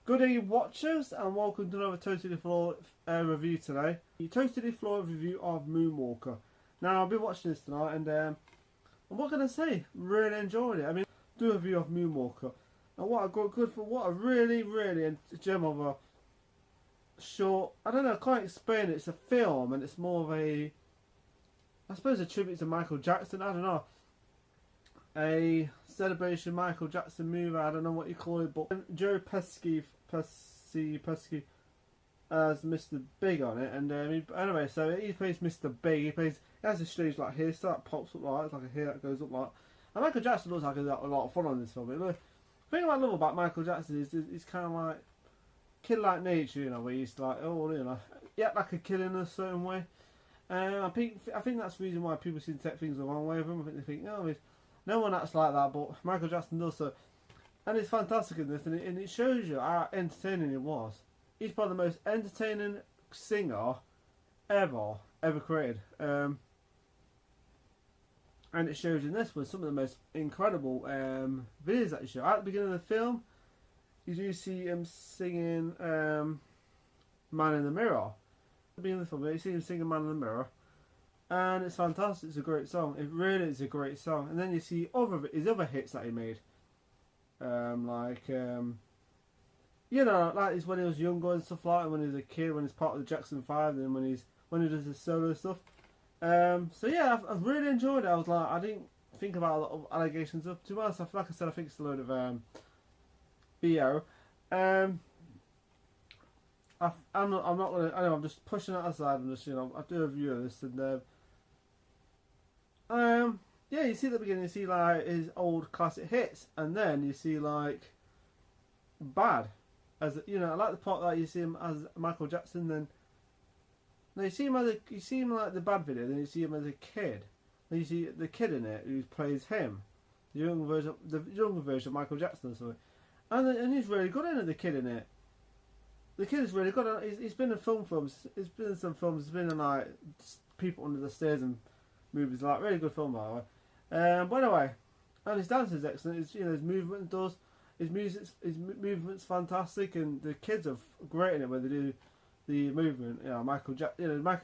Good day, watchers, and welcome to another Totally Flawed review today. The Totally Flawed review of Moonwalker. Now, I've been watching this tonight, and what can I say? Really enjoyed it. I mean, do a review of Moonwalker, and what a really gem of a short. I don't know, I can't explain it. It's a film, and it's more of a, I suppose, a tribute to Michael Jackson. I don't know. A celebration Michael Jackson movie, I don't know what you call it, but Joe Pesci as Mr. Big on it, and anyway, so he plays Mr. Big. He has a strange like hairstyle that pops up like, it's like a hair that goes up like, and Michael Jackson looks like a lot of fun on this film. The thing I love about Michael Jackson is he's kind of like kid like nature, you know, where he's like, oh, you know, yeah, like a kid in a certain way. I think that's the reason why people seem to take things the wrong way with him. I think they think, oh, no one acts like that, but Michael Jackson does so. And it's fantastic in this, and it shows you how entertaining it was. He's probably the most entertaining singer ever created. And it shows in this with some of the most incredible videos that you show. At the beginning of the film, you do see him singing Man in the Mirror. At the beginning of the film, you see him singing Man in the Mirror. And it's fantastic. It's a great song. It really is a great song. And then you see his other hits that he made, you know, like it's when he was younger and stuff like that. When he was a kid, when he's part of the Jackson 5, and when he does his solo stuff. So yeah, I've really enjoyed it. I was like, I didn't think about a lot of allegations up to us. Like I said, I think it's a load of BO. I'm not gonna. I know I'm just pushing it aside. I'm just, you know, I do a review of this, and yeah, you see at the beginning, you see like his old classic hits, and then you see like Bad, as you know. I like the part that you see him as Michael Jackson. Then you see him like the Bad video. Then you see him as a kid. Then you see the kid in it who plays him, the younger version of Michael Jackson or something. And he's really good in it. The kid in it. The kid is really good. He's been in films. He's been in some films. He's been in like People Under the Stairs and movies. Like really good film, by the way. But anyway, and his dance is excellent. His movement does. His movement's fantastic, and the kids are great in it when they do the movement. You know, Michael Jackson. You know,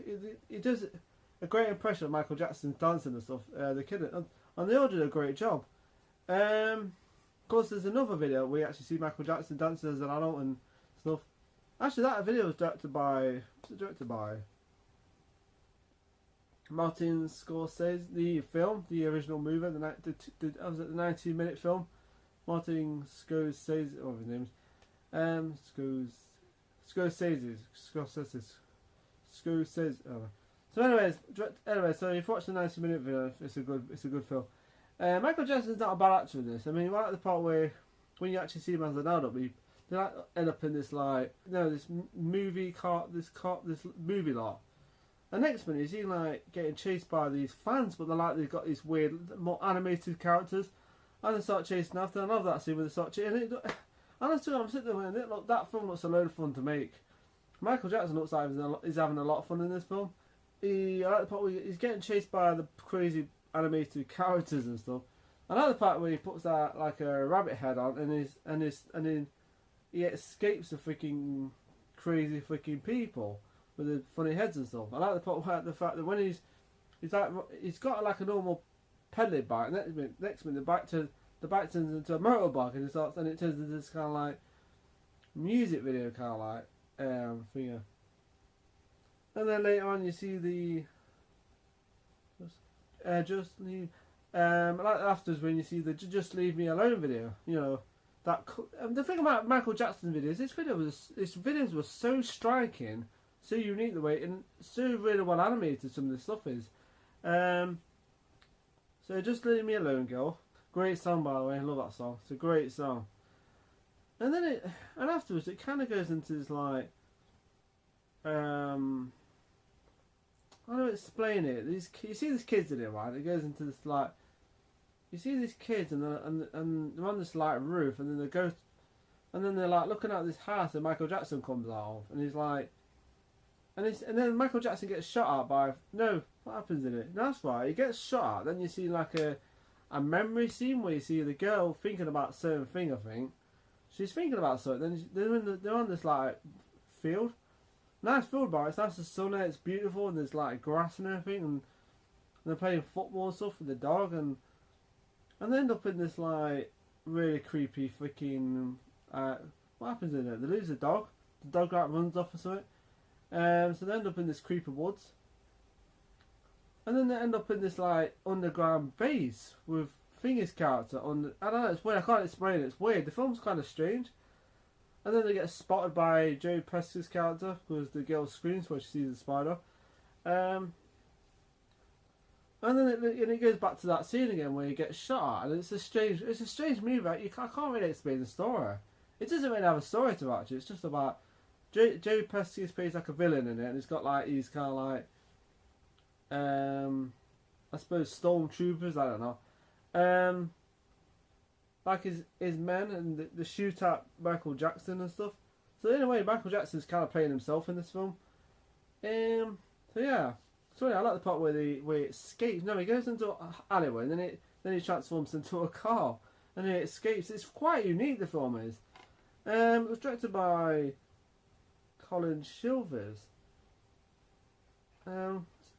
he does a great impression of Michael Jackson's dancing and stuff. The kid and they all did a great job. Of course, there's another video where we actually see Michael Jackson dancing as an adult and stuff. Actually, that video was directed by Martin Scorsese. The film, the original movie, the 19-minute film. Martin Scorsese, what his name is, Scorsese. Oh. So, anyways, so if you watch the 90-minute video, it's a good film. Michael Jackson's not a bad actor in this. I mean, I like the part where when you actually see him as an adult, they like end up in this like, you know, this movie lot. And next minute, you see like getting chased by these fans, but they've got these weird, more animated characters, and they start chasing after. I love that scene where they start chasing. Honestly, I'm sitting there and that film looks a load of fun to make. Michael Jackson looks like he's having a lot of fun in this film. I like the part where he's getting chased by the crazy animated characters and stuff. I like the part where he puts that like a rabbit head on, and then he escapes the freaking crazy freaking people with the funny heads and stuff. I like the fact that when he's got like a normal pedaling bike, and next minute the bike turns into a motorbike, and it turns into this kind of like music video kind of like thing. And then later on you see the just leave. Like afterwards when you see the Just Leave Me Alone video, you know. The thing about Michael Jackson videos, his videos were so striking, so unique the way, and so really well animated some of this stuff is. So Just Leave Me Alone, girl. Great song, by the way. I love that song. It's a great song. And then afterwards it kind of goes into this like, how do I explain it? You see these kids in it, right? It goes into this like, you see these kids and they're on this like roof, and then they're like looking at this house, and Michael Jackson comes out of, and he's like, and then Michael Jackson gets shot at by what happens in it? No, that's right, he gets shot at. Then you see like a memory scene where you see the girl thinking about a certain thing, I think, she's thinking about something. Then they're on this like field, nice field bar. It's nice the sun and it's beautiful and there's like grass and everything, and they're playing football and stuff with the dog, and they end up in this like really creepy freaking. What happens in it? They lose the dog. The dog like runs off or something. So they end up in this creepy woods. And then they end up in this like underground base with Thingy's character on. I don't know. It's weird. I can't explain it. It's weird. The film's kind of strange. And then they get spotted by Joe Pesci's character because the girl screams when she sees the spider. And then it goes back to that scene again where he gets shot at, and it's a strange movie. Right? I can't really explain the story. It doesn't really have a story to it. It's just about Joe Pesci plays like a villain in it, and he's got like these kind of like I suppose stormtroopers. I don't know. Like his men and the shoot at Michael Jackson and stuff. So in a way, Michael Jackson's kind of playing himself in this film. So yeah. Sorry, I like the part where he escapes. No, he goes into an alleyway and then he transforms into a car and he escapes. It's quite unique. The film is. It was directed by Colin Chilvers.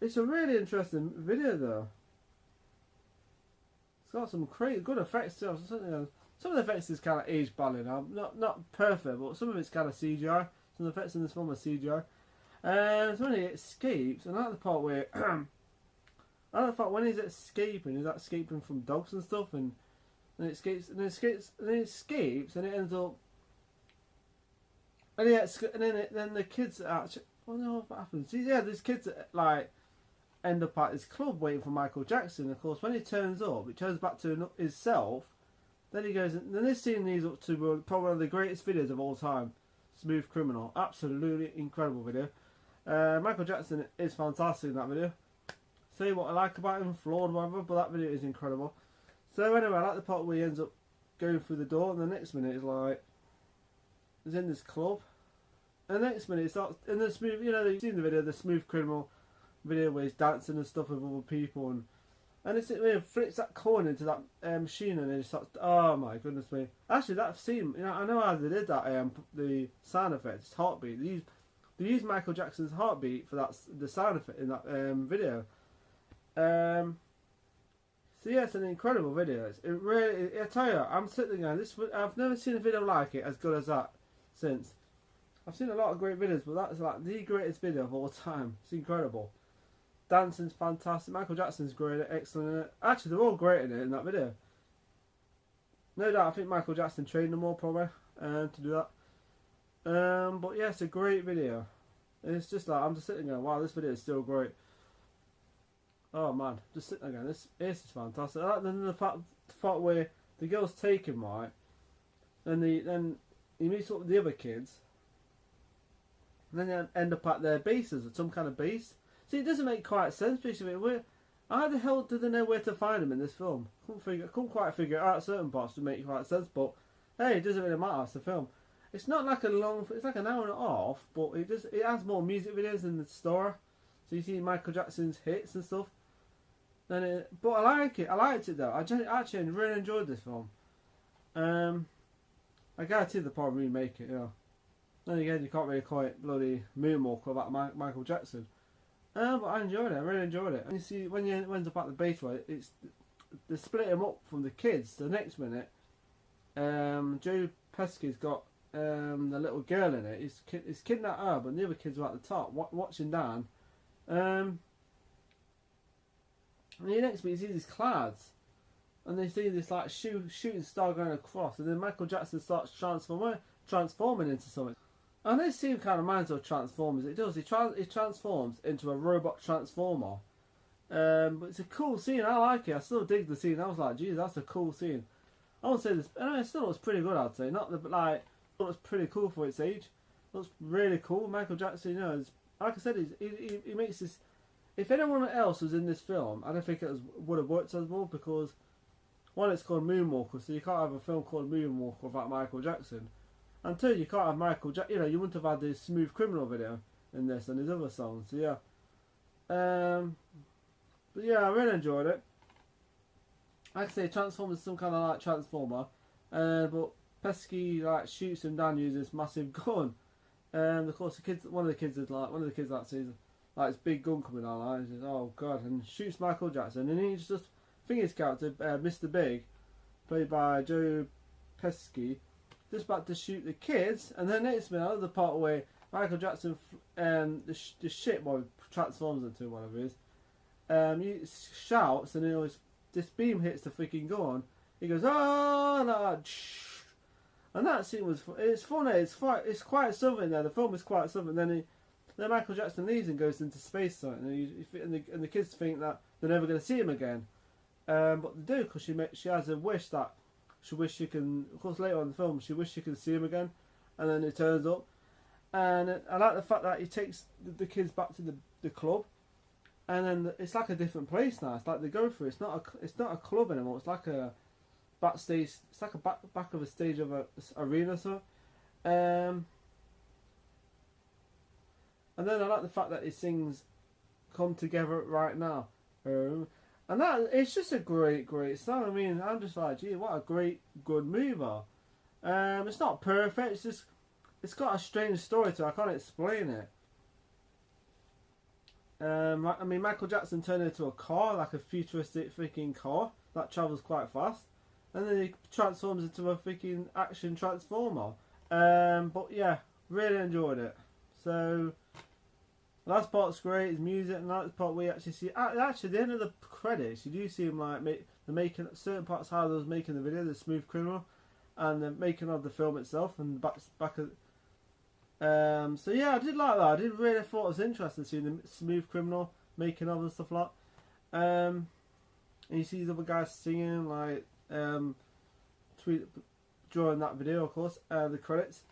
It's a really interesting video though. It's got some good effects too. Some of the effects is kind of aged badly now. Not perfect, but some of it's kind of CGI. Some of the effects in this film are CGI. So when he escapes, and I like the part where I like the part when he's escaping from dogs and stuff, and it escapes, and it ends up, and then the kids actually. Oh no, what happens? Yeah, these kids like end up at his club waiting for Michael Jackson. Of course, when he turns up, it turns back to himself. Then he goes, and then this scene leads up to probably one of the greatest videos of all time, Smooth Criminal. Absolutely incredible video. Michael Jackson is fantastic in that video. Say what I like about him, flawed, whatever, but that video is incredible. So anyway, I like the part where he ends up going through the door, and the next minute is like he's in this club, and the next minute it starts in the smooth. You know, you've seen the video, the Smooth Criminal video where he's dancing and stuff with other people, and it flips that coin into that machine, and it starts. Oh my goodness me! Actually, that scene, you know, I know how they did that. The sound effects, heartbeat. They used Michael Jackson's heartbeat for the sound effect in that video. So yeah, it's an incredible video. I tell you, I'm sitting there. I've never seen a video like it as good as that since. I've seen a lot of great videos, but that's like the greatest video of all time. It's incredible. Dancing's fantastic. Michael Jackson's great, excellent in it. Actually, they're all great in it in that video. No doubt, I think Michael Jackson trained them all probably to do that. But yeah, it's a great video. It's just like I'm just sitting there. Wow, this video is still great. Oh man, just sitting there going, this is fantastic. I like the part where the girl's taken right, and then he meets up with the other kids, and then they end up at their bases at some kind of base. See, it doesn't make quite sense. Basically, how the hell do they know where to find him in this film? Couldn't quite figure it out. Certain parts to make quite sense, but hey, it doesn't really matter. It's the film. It's not like it's like an hour and a half, but it has more music videos than the story. So you see Michael Jackson's hits and stuff. But I like it. I liked it though. I actually really enjoyed this film. I guarantee they'll probably remake it. Yeah. Then again, you can't really call it bloody Moonwalker about Michael Jackson. But I enjoyed it. I really enjoyed it. And you see when you end up at the base, right, they split him up from the kids. The next minute, Joe Pesci's got the little girl in it. He's kidnapped her, but the other kids are at the top watching down. And the next minute, you see these clouds, and they see this like shooting star going across, and then Michael Jackson starts transforming into something. And this scene kind of reminds me of Transformers. It does. He transforms into a robot transformer. But it's a cool scene. I like it. I still dig the scene. I was like, geez, that's a cool scene. I won't say this. I know it still looks pretty good. I'd say not it looks pretty cool for its age. It looks really cool. Michael Jackson, you know, like I said, he makes this. If anyone else was in this film, I don't think it would have worked as well because one, it's called Moonwalker, so you can't have a film called Moonwalker without Michael Jackson. And two, you can't have Michael Jackson. You know, you wouldn't have had this Smooth Criminal video in this and his other songs. So yeah. But yeah, I really enjoyed it. Like I say, Transformers is some kind of like Transformer, but Pesky like shoots him down using this massive gun. Of course, one of the kids that sees like this big gun coming out, like, and he says, "Oh God!" and shoots Michael Jackson, and he's just his character, Mr. Big, played by Joe Pesky, just about to shoot the kids, and then next minute, the part where Michael Jackson, the ship transforms into whatever it is, he shouts, and this beam hits the freaking gun. He goes, "Oh no!" And that scene it's funny. It's quite something there. The film is quite something. Then Michael Jackson leaves and goes into space, and the kids think that they're never going to see him again. But they do, because she has a wish that she wishes she can. Of course, later on in the film, she wishes she could see him again, and then it turns up. And I like the fact that he takes the kids back to the club, and then it's like a different place now. It's like they go through. It's not a club anymore. It's like a backstage. It's like a back of a stage of a arena, so. And then I like the fact that he sings "Come Together Right Now," and that it's just a great song. I mean, I'm just like, gee, what a good movie. It's not perfect. It's got a strange story to it. I can't explain it. I mean, Michael Jackson turned into a car, like a futuristic freaking car that travels quite fast, and then he transforms into a freaking action transformer. But yeah, really enjoyed it. So the last part's great. His music, and that's part we actually see. Actually, at the end of the credits, you do see him like making certain parts how they was making the video, the Smooth Criminal, and the making of the film itself, and back of. So yeah, I did like that. I did really thought it was interesting seeing the Smooth Criminal making of and stuff like that. And you see the other guys singing like during that video, of course, the credits.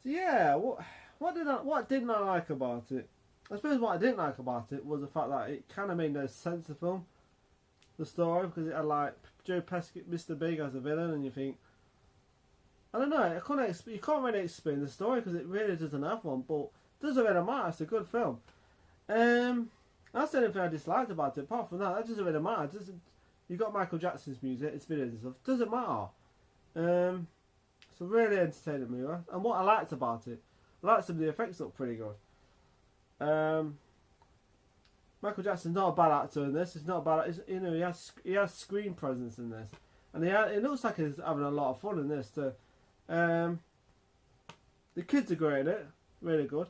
So yeah, what didn't I like about it? I suppose what I didn't like about it was the fact that it kind of made no sense, the film, the story, because it had like Joe Pesci, Mr. Big as a villain, and you think, I don't know, you can't really explain the story because it really doesn't have one, but it doesn't really matter. It's a good film. That's the only thing I disliked about it. Apart from that doesn't really matter. You got Michael Jackson's music, its videos and stuff. It doesn't matter. It's a really entertaining movie, and what I liked about it, I liked some of the effects look pretty good. Michael Jackson's not a bad actor in this. It's not bad. He has screen presence in this, and it looks like he's having a lot of fun in this too. The kids are great in it, really good,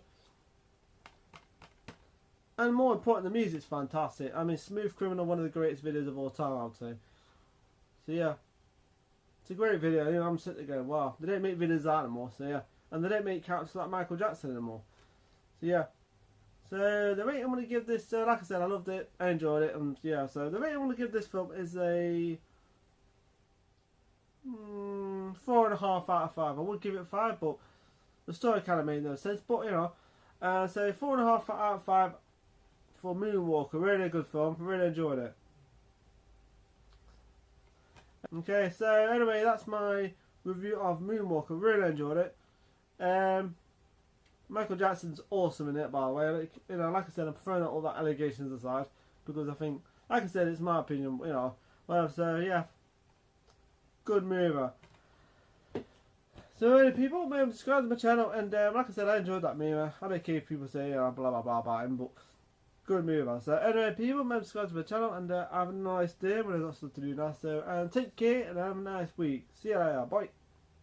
and more important, the music's fantastic. I mean, Smooth Criminal, one of the greatest videos of all time, I would say. So yeah, it's a great video. You know, I'm sitting there going, wow, they don't make videos like that anymore. So yeah, and they don't make characters like Michael Jackson anymore. So yeah. So the rating I'm going to give this, like I said, I loved it, I enjoyed it, and yeah, so the rating I'm going to give this film is a 4.5 out of 5. I would give it 5, but the story kind of made no sense, but you know, so 4.5 out of 5 for Moonwalker. Really good film, really enjoyed it. Okay, so anyway, that's my review of Moonwalker. Really enjoyed it. Michael Jackson's awesome in it, by the way. Like, you know, like I said, I'm throwing all that allegations aside because I think, like I said, it's my opinion. You know, well, so yeah, good movie. So, people, subscribe to my channel, and like I said, I enjoyed that movie. I don't care if people say blah blah blah about him, but good movie. So, anyway, people, subscribe to my channel, and have a nice day. I've got stuff to do now. So, and take care, and have a nice week. See you later. Bye.